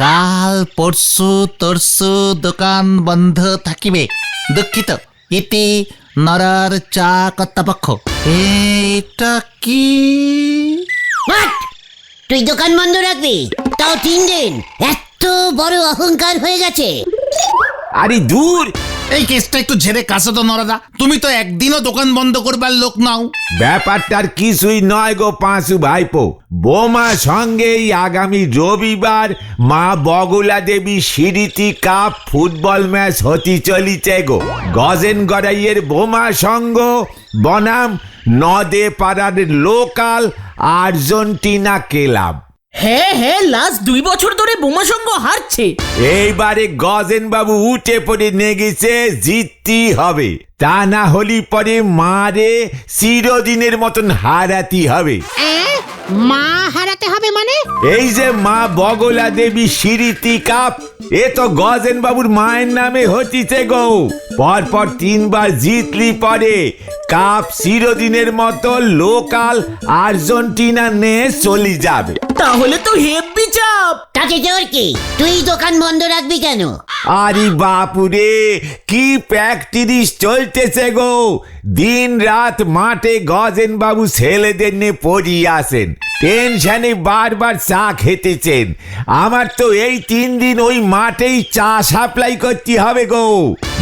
কাল পরশু তরশু দোকান বন্ধ থাকিবে। দুঃখিত, ইতি নরার চা কর্তাপক্ষ। এটা কি? তুই দোকান বন্ধ রাখবি, তাও 3 দিন? এত বড় অহংকার হয়ে গেছে? আরে দূর, এই কেসটা একটু ঝেড়ে কাছো তো নরাদা। তুমি তো একদিনও দোকান বন্ধ করবার লোক নাও। ব্যাপারটার কিছুই নয় গো পাঁচু ভাইপো। বোমা সঙ্গেই আগামী রবিবার মা বগলা দেবী স্মৃতি কাপ ফুটবল ম্যাচ হতে চলিছে গো। গজেন গড়াইয়ের বোমা সঙ্গ বনাম নদে পাড়ার লোকাল আর্জেন্টিনা ক্লাব। হ্যাঁ, লাস্ট 2 বছর ধরে বোমা সংঘ হারছে। এইবারে গজেন বাবু উঠে পড়ে নেগেছে, জিততেই হবে। তা না হলি পরে মারে চিরদিনের মতন হারাতে হবে। মা হারাতে হবে মানে? এই যে মা বগলা দেবী স্মৃতি কাপ, এ তো গজেন বাবুর মায়ের নামে হতিছে গো। পরপর 3 বার জিতলি পরে কাপ চিরদিনের মতো লোকাল আর্জেন্টিনা নিয়ে চলে যাবে। তাহলে তো হেব্বি চাপ। তাতে তোর কি? তুই দোকান বন্ধ রাখবি কেন? আরে বাপুরে, কি প্র্যাকটিস চলতেছে গো। দিন রাত মাঠে গজেন বাবু ছেলেদের নিয়ে পড়িয়ে আসেন, টেনশনে বারবার চা খেতেছেন। আমার তো এই 3 দিন ওই মাঠেই চা সাপ্লাই করতে হবে গো।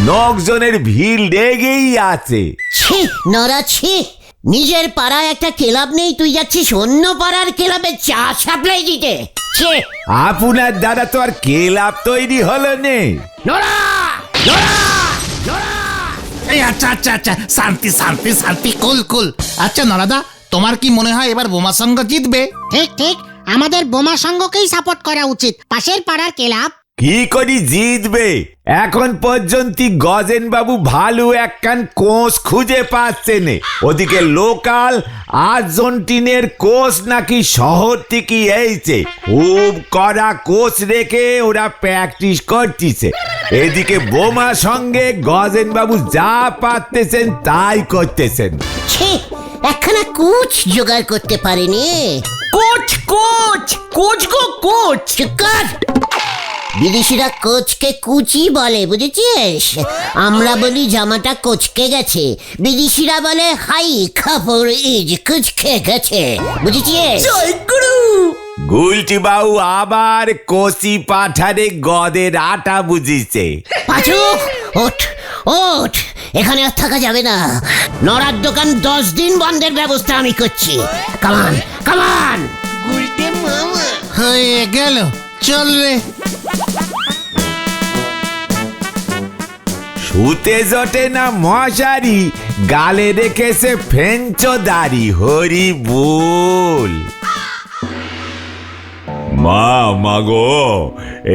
লোকজনের ভিড় লেগেই আছে। ছি নরা, ছি। নিজের পাড়ায় একটা ক্লাব নেই, তুই যাচ্ছিস অন্য পাড়ার ক্লাবে চা সাপ্লাই দিতে? ছি। আপনার দ্বারা তো আর ক্লাব তৈরি হলো নে। এই আচ্ছা আচ্ছা আচ্ছা, শান্তি শান্তি শান্তি, কুল কুল। আচ্ছা নরাদা, তোমার কি মনে হয় এবার বোমা সংঘ জিতবে? ঠিক ঠিক, আমাদের বোমা সংঘকেই সাপোর্ট করা উচিত। পাশের পাড়ার ক্লাব কি করি জিতবে? এখন পর্যন্ত গজেন বাবু ভালো একখান কোচ খুঁজে পাচ্ছেন। ওদিকে লোকাল আর্জেন্টিনের কোচ নাকি শহর থেকে এইছে, খুব কড়া কোচ রেখে ওরা প্র্যাকটিস করতেছে। এদিকে বোমা সঙ্গে গজেন বাবু যা পারতেছেন তাই করতেছেন। ছি, একখানা কোচ জোগাড় করতে পারেনি। কোচ কোচ কোচ গো কোচ। চুপ কর। বিদেশিরা কোচকে কুচি বলে, বুঝেছিস? আমরা বলি জামাটা কোচকে গেছে, বিদেশিরা বলে হাই কাপড় ইজ কুচকে গেছে, বুঝেছিস? জয় গুরু। গুলটি বাবু আবার কচি পাঠারে গদের আটা বুঝিছে। পাঁচু, ওঠ ওঠ, এখানে আর থাকা যাবে না। নরার দোকান 10 দিন বন্ধের ব্যবস্থা আমি করছি। কামান কামান। হয়ে গেল, চল রে। শুতে জটে না মশারি, গালে রেখেছে ফেঞ্চো দাড়ি, হরি বল। মা গো,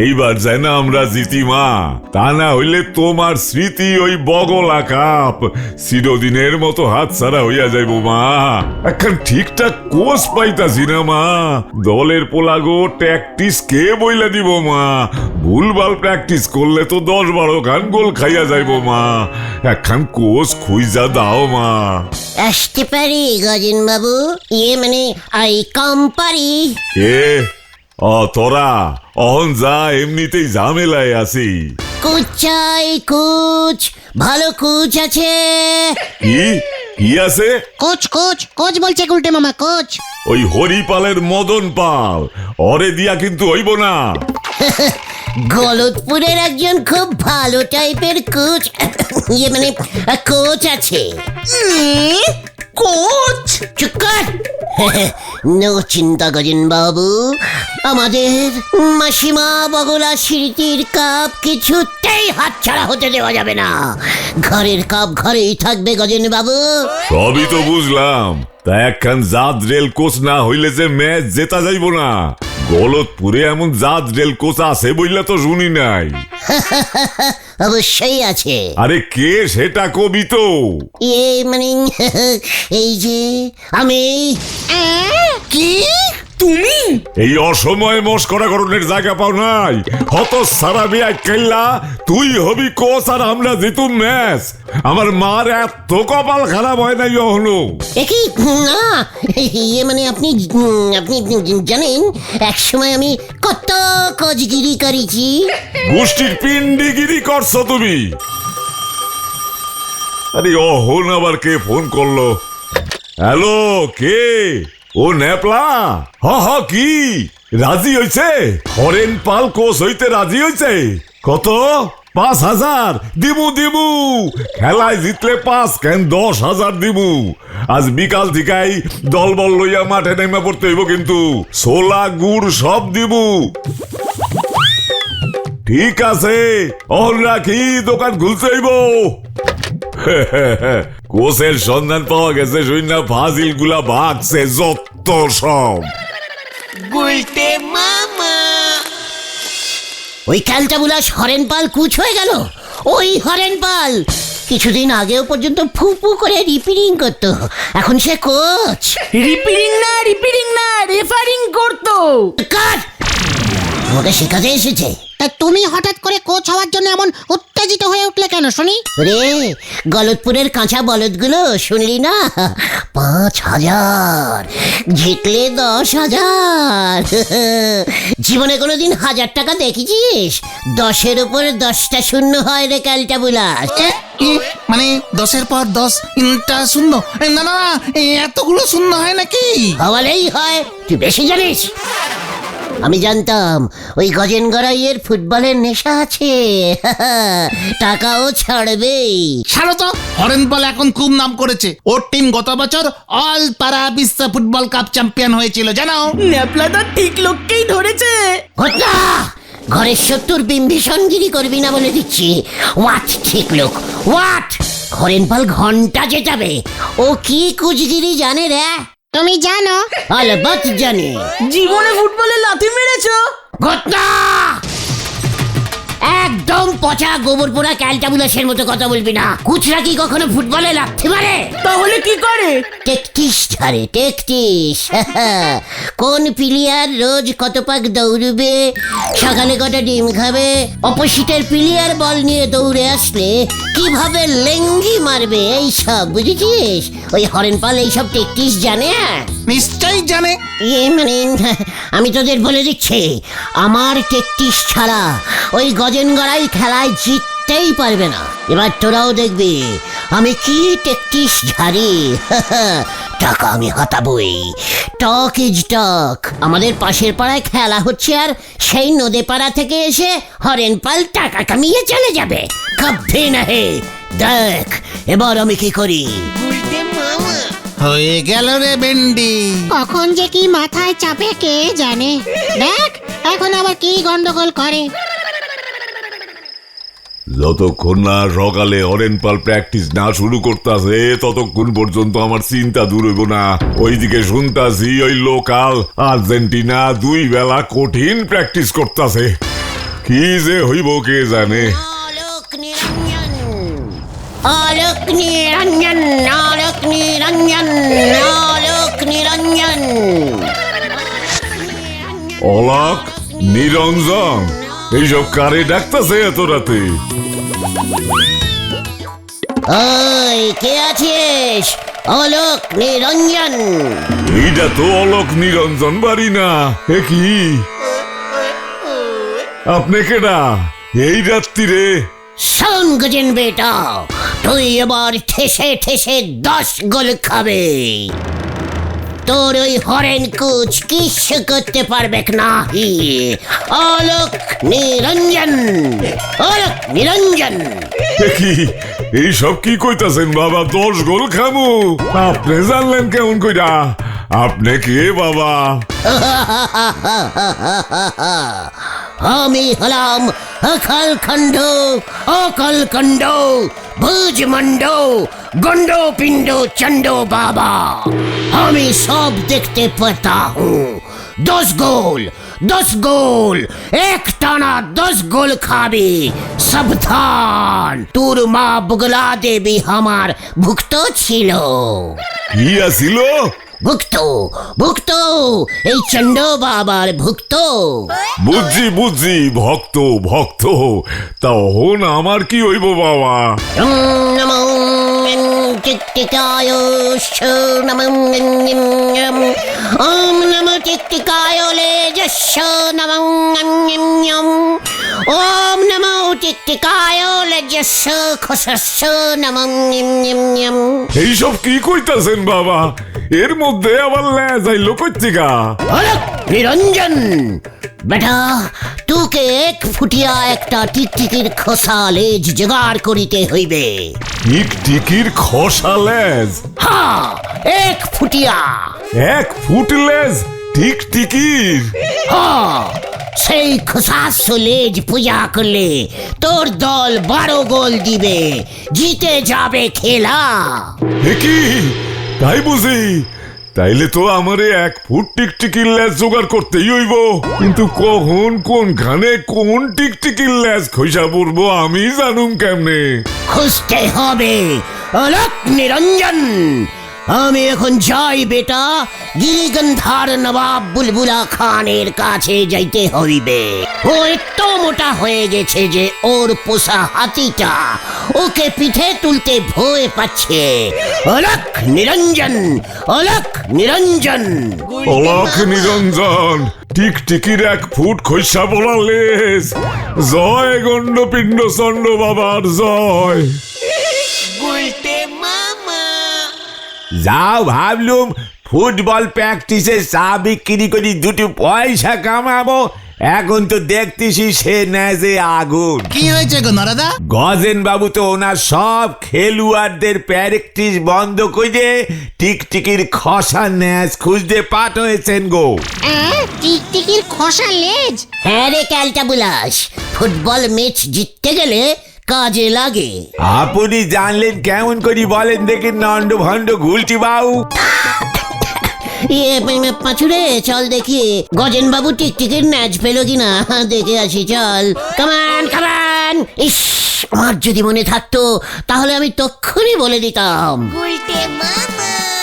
এইবার যেন আমরা জিতি মা। তা না হইলে তোমার স্মৃতি ওই বগলা কাপ চিরদিনের মতো হাতছাড়া হইয়া যাইব মা। এখন ঠিকঠাক কোচ পাইতাছি না মা। দলের পোলাগো প্র্যাকটিস কে বইলা দিব মা? ভুলভাল প্র্যাকটিস করলে তো 10-12 খান গোল খাইয়া যাইব মা। এখন কোচ খুঁজা দাও মা। আসতে পারি গজেন বাবু? মানে আই কম পারি। এ তোরা অহন যা, এমনিতেই ঝামেলায় আছি। কোচ চাই, কোচ। ভালো কোচ আছে? কি কি আছে? কোচ কোচ কোচ বলছে গুলটে মামা, কোচ। ওই হরিপালের মদন পাল, ওরে দিয়া কিন্তু হইব না। গলতপুরের একজন খুব ভালো টাইপের কোচ, মানে কোচ আছে। কোচ? চুপ কর। নো চিন্তা গজেন বাবু, আমাদের মাসিমা বগলা স্মৃতির কাপ কিছুতেই হাতছাড়া হতে দেওয়া যাবে না। ঘরের কাপ ঘরেই থাকবে গজেন বাবু। সবই তো বুঝলাম, তা একখান জাত রেল কোচ না হইলে যে ম্যাচ জেতা যাইব না। গলতপুরে এমন জাত রেল কোচ আছে বইলা তো শুনি নাই। অবশ্যই আছে। আরে কে সেটা কবি তো। মানে এই যে আমি। কি তুমি? এই অসময়ে মস্করা করণের জায়গা পাও নাই। হত সারা বিয়া খেললা, তুই হবি কোচ আর আমরা জিতুম ম্যাচ। আমার মার এত কপাল খারাপ হয় নাই হলো। একই না, ইয়ে মানে আপনি জানেন এক সময় আমি কত কোচগিরি করেছি। গোষ্ঠীর পিন্ডিগিরি করছো তুমি। আরে অহন আবার কে ফোন করলো? হ্যালো, কে? ও নেপলা? হ কি রাজি হইছে? হরেন পাল কোচ হইতে রাজি হইছে? কত? 5,000 দিমু। খেলায় জিতলে 5 কেন 10,000 দিমু। আজ বিকাল থেকেই দলবল লইয়া মাঠে নেমে পড়তে হইব, কিন্তু ছোলা গুড় সব দিমু। ঠিক আছে, অহন রাখি, দোকান খুলতে হইব। কোচের সন্ধান পাওয়া গেছে, সৈন্য ফাজিল গুলা ভাগছে যত সব। ওই ক্যালটা বুলাস হরেন পাল কুচ হয়ে গেল। ওই হরেন পাল কিছুদিন আগেও পর্যন্ত ফুপু করে রিপেয়ারিং করতো, এখন সে কোচ। রিপেয়ারিং না রেফারিং করতো। কাট, আমাকে শেখাতে এসেছে। তা তুমি হঠাৎ করে কোচ হওয়ার জন্য এমন উত্তেজিত হয়ে উঠলে কেন শুনি? রে গলতপুরের কাঁচা বলদগুলো শুনলি না? 5,000 জিতলে 10,000। জীবনে কোনোদিন 1,000 টাকা দেখেছিস? 10-এর উপরে 10টা শূন্য হয় রে ক্যালটা বুলাস। মানে 10-এর পর 10টা শূন্য? না, এতগুলো শূন্য হয় নাকি? হওয়ালেই হয়, তুই বেশি জানিস। আমি জানতাম ওই গজেন গড়াইয়ের ফুটবলের নেশা আছে, টাকাও ছাড়বেই। ছাড়ো তো, হরেনপাল এখন খুব নাম করেছে। ওর টিম গত বছর অল পাড়া বিশ্ব ফুটবল কাপ চ্যাম্পিয়ন হয়েছিল, জানো? ন্যাপলাদা ঠিক লোককেই ধরেছে। ঘটনা ঘরের শত্রুর বিম্বিষণগিরি করবি না বলে দিচ্ছি। ওয়াট ঠিক লোক, ওয়াট হরেনপাল ঘন্টা জেতাবে। ও কি কুচগিরি জানে রে? তুমি জানো? আলবাত জানে। জীবনে ফুটবলে লাথি মেরেছো? ঘটনা একদম পচা গোবর পোড়া ক্যালটাবুলাসের মতো কথা বলবি না। কুচরা কি কখনো ফুটবলে লাগতে পারে? তাহলে কি করে? টেকটিস ধারে টেকটিস। কোন প্লেয়ার রোজ কত পাক দৌড়বে, সকালে কটা ডিম খাবে, অপোজিটের প্লেয়ার বল নিয়ে দৌড়ে আসলে কিভাবে লেঙ্গি মারবে, এই সব বুঝেছিস? ওই হরেনপাল এইসব টেকটিস জানে। নিশ্চয়ই জানে। মানে আমি তোদের বলে দিচ্ছি, আমার টেকটিস ছাড়া ওই গজেন গড়াই খেলায় জিততেই পারবে না। এবার তোরাও দেখবি আমি কি টেকটিস ঝাড়ি। টাকা আমি হাতাবই। টক ইজ টক। আমাদের পাশের পাড়ায় খেলা হচ্ছে, আর সেই নদে পাড়া থেকে এসে হরেনপাল টাকা কামিয়ে চলে যাবে। কবে না হে, দেখ এবার আমি কি করি। হয়ে গেল রে বেন্ডি। কখন যে কি মাথায় চাপে কে জানে। দেখ এখন আবার কি গন্ডগোল করে। যতক্ষণ না সকালে হরেনপাল প্র্যাকটিস না শুরু করতেছে, ততক্ষণ পর্যন্ত আমার চিন্তা দূর হইব না। ওইদিকে শুনতাছি ওই লোকাল আর্জেন্টিনা 2 বেলা কঠিন প্র্যাকটিস করতেছে। কি যে হইব কে জানে। আলোক নিরঞ্জন, আলোক নিরঞ্জন, আলোক নিরঞ্জন, আলোক নিরঞ্জন। অলোক নিরঞ্জন, এইসব কারে ডাকতেছে এত রাতে? ওই কে আছিস? আলোক নিরঞ্জন। এইটা তো অলোক নিরঞ্জন বাড়ি না। এ কি আপনি কেডা এই রাত্রিরে? শোন গজেন বেটা, তুই এবার ঠেসে ঠেসে 10 গোল খাবে। তোর ওই হরেন কুচ কিছু করতে পারবে না। আলোক নিরঞ্জন, আলোক নিরঞ্জন। এ কি এইসব কি কইতাছেন বাবা? 10 গোল খামু? আপনি জানলেন কেমন কইরা? আপনি কে বাবা? আমি হলাম অকালখণ্ড, অকালখণ্ড, ভুজমণ্ড, গন্ড পিণ্ড চন্ড বাবা। আমি সব দেখতে পাতা হুঁ। 10 গোল, 10 গোল, এক টানা 10 গোল খাবি। সাবধান, তোর মা বগলা দেবী আমার ভুক্ত ছিল। কি আছিল? ভুক্ত ভুক্ত এই চন্ড বাবার ভুক্ত। বুঝছি বুঝছি, ভক্ত ভক্ত। তা হন আমার কি হইব বাবা? নমো টিকটিকায় ওম নমো টিকটিকায় লেজস্য নমো ওম নমো টিকটিকায় লেজস্য খসস্য নমো। এইসব কি কইতাছেন বাবা? এর মধ্যে আবার লেজ আইলো কইতিকা? নিরঞ্জন বেটা, তোকে এক ফুটিয়া একটা টিকটিকির খোসা লেজ জোগাড় করিতে হইবে। টিকটিকির খসা লেজ? হ্যাঁ, এক ফুটিয়া। 1 ফুট লেজ টিকটিকির? হ্যাঁ, সেই খোসাস্য লেজ পূজা করলে তোর দল 12 গোল দিবে, জিতে যাবে খেলা। এ কি তাই বুঝি? তাইলে তো আমারে 1 ফুট টিকটিকির লেজ জোগাড় করতেই হইব। কিন্তু কখন কোনখানে কোন টিকটিকির লেজ খইসা পড়বো আমি জানুম কেমনে? খুঁজতে হবে। অলক নিরঞ্জন, আমি এখন যাই বেটা, গিরিগন্ধার নবাব বুলবুলা খানের কাছে যাইতে হইবে। ও এত মোটা হয়ে গেছে যে ওর পোষা হাতিটা ওকে পিঠে তুলতে ভয় পাচ্ছে। অলক নিরঞ্জন, অলক নিরঞ্জন। অলাখ নিরঞ্জন, টিকটিকির 1 ফুট খইসা পড়া লেজ। জয় গণ্ডপিণ্ড চন্ড বাবার জয়। যাও ভাবলুম ফুটবল প্র্যাকটিসে চা বিক্রি করি 2 পয়সা কামাবো, এখন তো দেখতেছি সে নেজে আগুন। কি হয়েছে গো নরাদা? গজেন বাবু তো ওনার সব খেলোয়াড়দের প্র্যাকটিস বন্ধ করে টিকটিকির খসা ন্যাজ খুঁজতে পাঠাইছেন গো। টিকটিকির খোসা লেজ? হ্যাঁ রে ক্যালটা বুলাস, ফুটবল ম্যাচ জিততে গেলে কাজে লাগে। আপনি জানলেন কেমন করি বলেন দেখি নন্ড ভণ্ড গুলটি বাবু। পাঁচুরে চল দেখি গজেন বাবু টিকটিকির ম্যাচ পেল কিনা, দেখে আসি চল। কামান কামান। ইস, আমার যদি মনে থাকতো তাহলে আমি তক্ষুনি বলে দিতাম।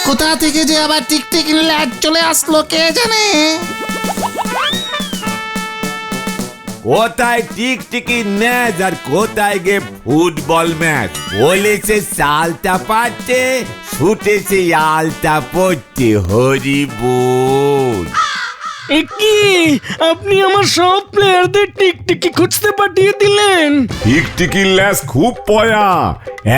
কোথা থেকে যে আবার টিকটিকির লেজ চলে আসলো কে জানে? কোথায় টিকটিকি ম্যাচ আর কোথায় গে ফুটবল ম্যাচ? বলেছে চালটা পাচ্ছে, ছুটেছে আলটা পড়তে, হরি বল। কি আপনি আমার সব প্লেয়ারদের টিকটিকি খুঁজতে পাঠিয়ে দিলেন? টিকটিকির লেজ খুব পয়া।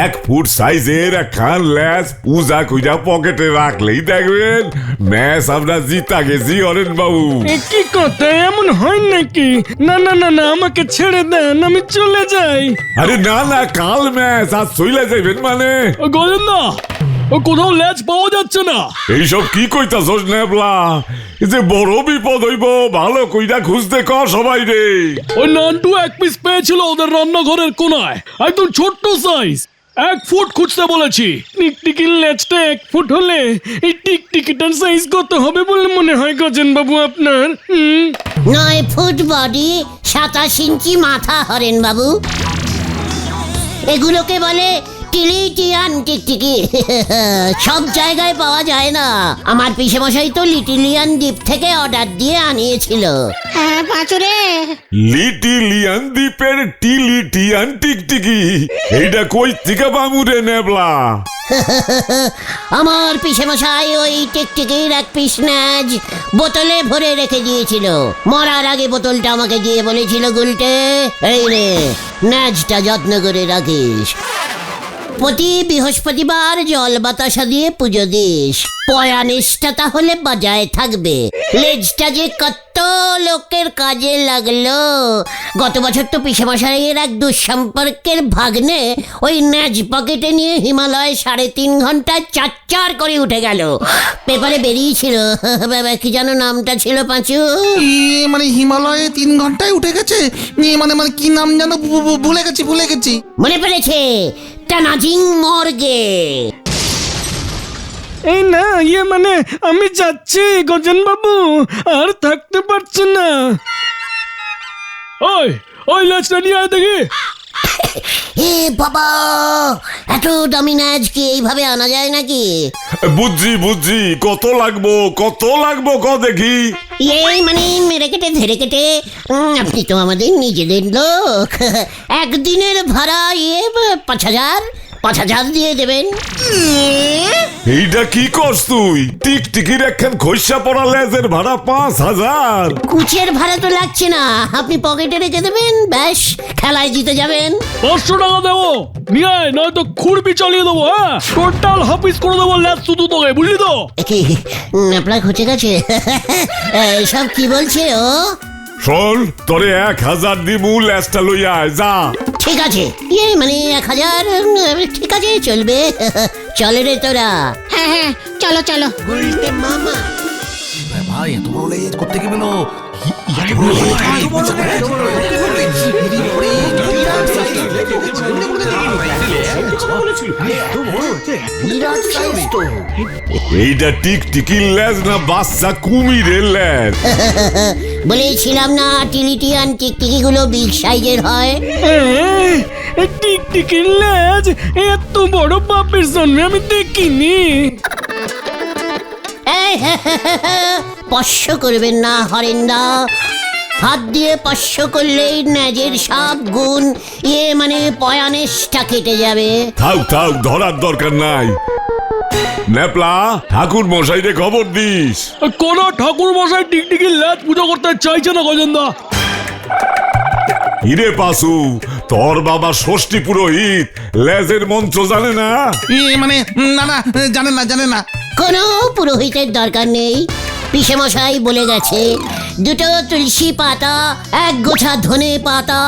1 ফুট সাইজের একখান লেজ পূজা কইরা পকেটে রাখলেই দেখবেন ম্যাচ আমরা জিতা গেছি অরেন বাবু। কি কথা, এমন হয় নাকি? না না না না, আমাকে ছেড়ে দেন, আমি চলে যাই। আরে না না, কাল ম্যাচ, আজ চইলা যাইবেন মানে? গজেন্দা, ও কোথাও লেজ পাওয়া যাচ্ছে না। এইসব কি কইতাছস নেবলা? এই যে বড় বিপদ হইব, ভালো কইরা খুঁজতে ক সবাই রে। ওই নান্টু 1 পিস পেয়েছিল ওদের রান্নাঘরের কোনায়, একদম ছোট্ট সাইজ। 1 ফুট খুঁজতে বলেছি। টিকটিকির লেজটা 1 ফুট হলে এই টিকটিকিটার সাইজ কত হবে বলে মনে হয় গজেন বাবু আপনার? 9 ফুট বডি, 27 ইঞ্চি মাথা হরেন বাবু। এগুলোকে বলে টিলিটিয়ান টিকটিকি। সব জায়গায় পাওয়া যায় না। আমার পিসেমশাই তো লিটিলিয়ান দ্বীপ থেকে অর্ডার দিয়ে আনিয়েছিল। হ্যাঁ পাঁচুরে, লিটিলিয়ান দ্বীপের টিলিটিয়ান টিকটিকি এইটা কই থেকে বামুরে নেবলা? আমার পিসেমশাই ওই টিকটিকির 1 পিস ন্যাজ বোতলে ভরে রেখে দিয়েছিল। মরার আগে বোতলটা আমাকে দিয়ে বলেছিল, গুলটে এই রে ন্যাজটা যত্ন করে রাখিস, প্রতি বৃহস্পতিবার জল বাতাসা দিয়ে পুজো দিস, পয়া নিষ্ঠা তাহলে বজায় থাকবে। লেজটা যে কত লোকের কাজে লাগলো। গত বছর তো পিসেমশাইয়ের এক দুঃসম্পর্কের ভাগ্নে ওই ন্যাজ পকেটে নিয়ে হিমালয় 3.5 ঘন্টায় 4 করে উঠে গেল। পেপারে বেরিয়েছিল, কি যেন নামটা ছিল পাঁচু? মানে হিমালয়ে 3 ঘন্টায় উঠে গেছে? মানে মানে কি নাম যেন ভুলে গেছি। মনে পড়েছে, টানাজিং মর্গে। এই না, মানে আমি যাচ্ছি গজেন বাবু, আর থাকতে পারছি না। ওই লেজটা নিয়ে আয় দেখি। এ বাবা, এত দামি ন্যাজ কি এইভাবে আনা যায় নাকি? বুঝছি কত লাগবো ক দেখি। এই মানে মেরে কেটে ধরে কেটে, আপনি তো আমাদের নিজেদের লোক, একদিনের ভাড়া 5,000 দিয়ে দেবেন। এইটা কি করছ তুই? টিকটিকির একখান খৈসা পড়া লেজের ভাড়া 5,000। কুচের ভাড়া তো লাগছে না, আপনি পকেটে রেখে দেবেন, ব্যাস খেলায় জিতে যাবেন। 500 টাকা দেবো নিয়ে আয়, নয়তো খুরপি চালিয়ে দেবো। হ্যাঁ, টোটাল হাফিস করে দেবো ল্যাস শুধু তোকে, বুঝলি তো? কি আপনার খুঁজে গেছে? সব কি বলছে ও? শোন, তোরে 1,000 দিমু, লেজটা লইয়া আয়, যা। ঠিক আছে, মানে 1,000, ঠিক আছে, চলবে। চলে রে তোরা। হ্যাঁ হ্যাঁ, চলো চলো। মামা ভাই এত বড় লেজ করতে কি বলো? এইটা টিকটিকির লেজ না বাচ্চা কুমিরের লেজ? বলেছিলাম না টিলিটিয়ান টিকটিকি গুলো বিগ সাইজের হয়। টিকটিকির লেজ এত বড় বাপের জন্মে আমি দেখিনি। স্পর্শ করবেন না হরেন্দা, হাত দিয়ে স্পর্শ করলেই ন্যাজের সব গুণ মানে পয়ানেশটা কেটে যাবে। থাক ধরার দরকার নাই। নেপলা, ঠাকুর মশাইরে খবর দিস। কোন ঠাকুর মশাই টিকটিকির লেজ পুজো করতে চাইছে না গজেন্দা। হিরে পাসু, তোর বাবা ষষ্ঠী পুরোহিত লেজের মন্ত্র জানে না? মানে না জানে না। কোনো পুরোহিতের দরকার নেই, পিসে মশাই বলে গেছে 2 তুলসী পাতা, 1 গোছা ধনে পাতা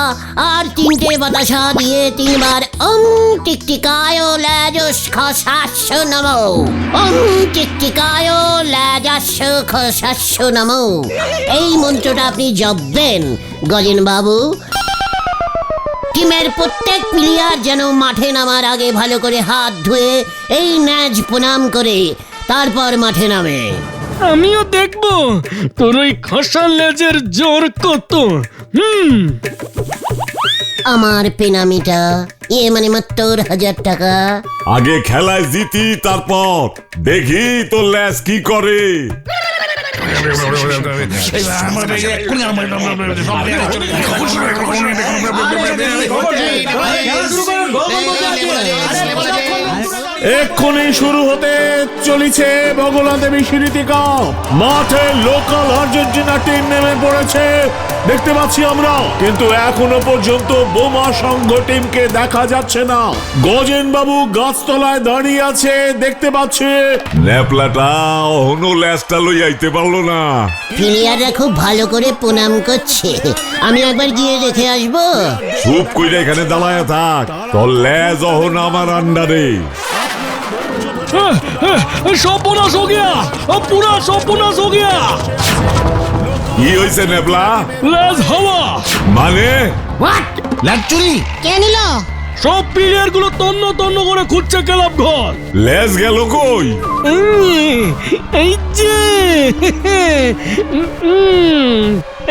আর 3টে বাতাসা দিয়ে 3 বার ওম টিকটিকায় লেজস খসাস্য নমো, ওম টিকটিকায় লেজস্য খসাস্য নমো। এই মন্ত্রটা আপনি জপবেন গজেন বাবু। টিমের প্রত্যেক প্লেয়ার যেন মাঠে নামার আগে ভালো করে হাত ধুয়ে এই ন্যাজ প্রণাম করে তারপর মাঠে নামে। আমিও দেখবো তোর ওই খসা লেজের জোর কত। আমার পেনামিটা মানে মাত্র 1,000 টাকা। আগে খেলায় জিতি, তারপর দেখি তোর লেজ কি করে। এক্ষুনি শুরু হতে চলেছে বগলা দেবী স্মৃতি কাপ। মাঠে লোকাল আর্জেন্টিনা টিম নেমে পড়েছে দেখতে পাচ্ছি আমরা, কিন্তু এখনো পর্যন্ত বোমা সংঘ টিমকে দেখা যাচ্ছে না। গজেন বাবু গাছতলায় দাঁড়িয়ে আছে দেখতে পাচ্ছে। ন্যাপলাটা অহনো লেজটা লই আইতে পারলো না। প্লেয়াররা খুব ভালো করে প্রণাম করছে, আমি একবার গিয়ে দেখে আসবো। চুপ কইরা এখানে দাঁড়ায় থাক, তোর লেজ অহন আমার আন্ডারে। সর্বনাশ হো গিয়া, পুরা সর্বনাশ হো গিয়া। কি হইছে নেপলা? লেজ হাওয়া মানে হোয়াট? লেজ চুরি? কে নিল? সব প্লেয়ার গুলো তন্ন করে খুঁজছে ক্লাব ঘর। লেজ গেল কই? এই যে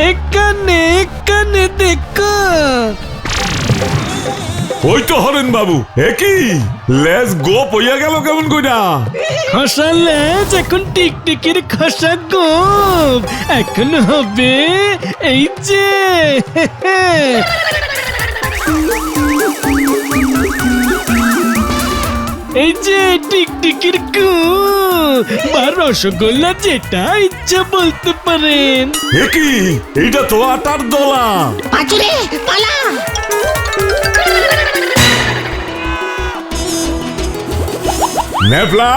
এখানে দেখো। ওই তো হরেন বাবু, একই লেজ গোপ হইয়া গেল কেমন কইরা? খসা লেজ এখন টিকটিকির খসা গোপ এখন হবে। এই যে এই যে টিকটিকির গু বা রসগোল্লা, যেটা ইচ্ছা বলতে পারেন। একই এইটা তো আটার দলা। পাঁচুরে পালা। নেপলা,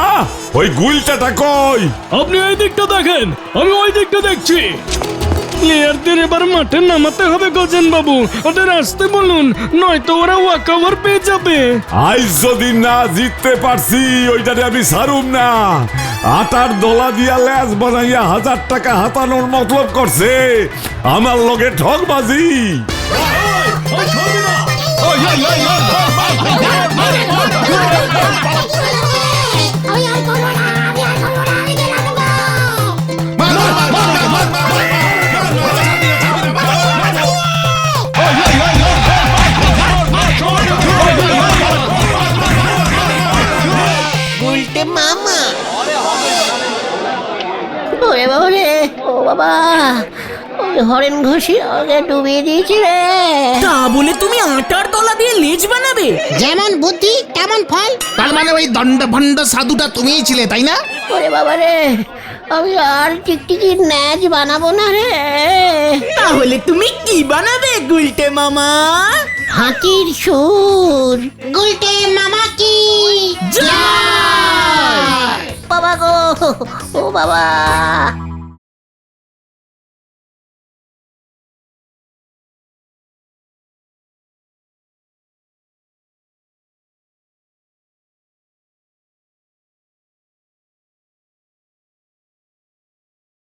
ওই গুলটাটা কই? আপনি এই দিকটা দেখেন, আমি ওই দিকটা দেখছি। প্লেয়ারদের এবার মাঠে নামাতে হবে গজেন বাবু, ওদের আসতে বলুন, নয়তো ওরা ওয়াকওভার পেয়ে যাবে। আজ যদি না জিততে পারছি ওইটারে আমি ছাড়ুম না। আটার দলা দিয়া লেজ বানাইয়া 1,000 টাকা হাতানোর মতলব করছে, আমার লগে ঠকবাজি। রে, ও বাবা, ওই হরেন ঘোষী আগে ডুবিয়ে দিয়েছে রে। তা বলে তুমি আটার তলা দিয়ে লেজ বানাবে? যেমন বুদ্ধি তেমন ফল। তার মানে ওই দণ্ড ভণ্ড সাধুটা তুমিই ছিলে তাই না? ওরে বাবা রে, আমি আর টিকটিকির ন্যাজ বানাবো না রে। তাহলে তুমি কি বানাবে গুলটে মামা? হাতির সুর। গুলটে মামা কি বাবা গো, ও বাবা।